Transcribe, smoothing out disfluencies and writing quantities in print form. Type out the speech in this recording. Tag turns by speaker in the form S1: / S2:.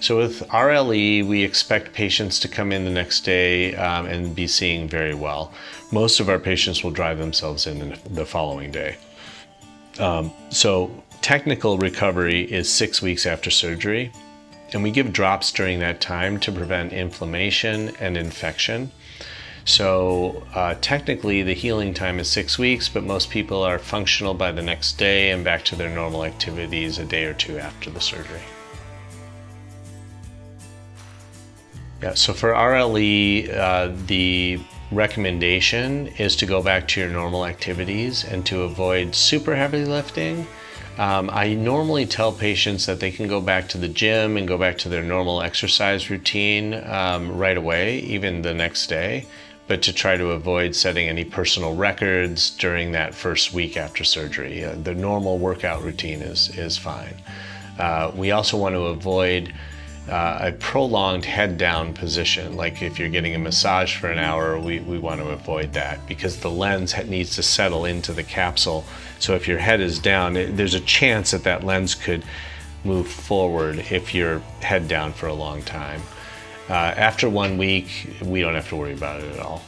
S1: So with RLE, we expect patients to come in the next day and be seeing very well. Most of our patients will drive themselves in the following day. So technical recovery is 6 weeks after surgery, and we give drops during that time to prevent inflammation and infection. So technically the healing time is 6 weeks, but most people are functional by the next day and back to their normal activities a day or two after the surgery. Yeah, so for RLE, the recommendation is to go back to your normal activities and to avoid super heavy lifting. I normally tell patients that they can go back to the gym and go back to their normal exercise routine right away, even the next day, but to try to avoid setting any personal records during that first week after surgery. The normal workout routine is fine. We also want to avoid a prolonged head down position. Like if you're getting a massage for an hour, we want to avoid that because the lens needs to settle into the capsule. So if your head is down, there's a chance that that lens could move forward if you're head down for a long time. After 1 week, we don't have to worry about it at all.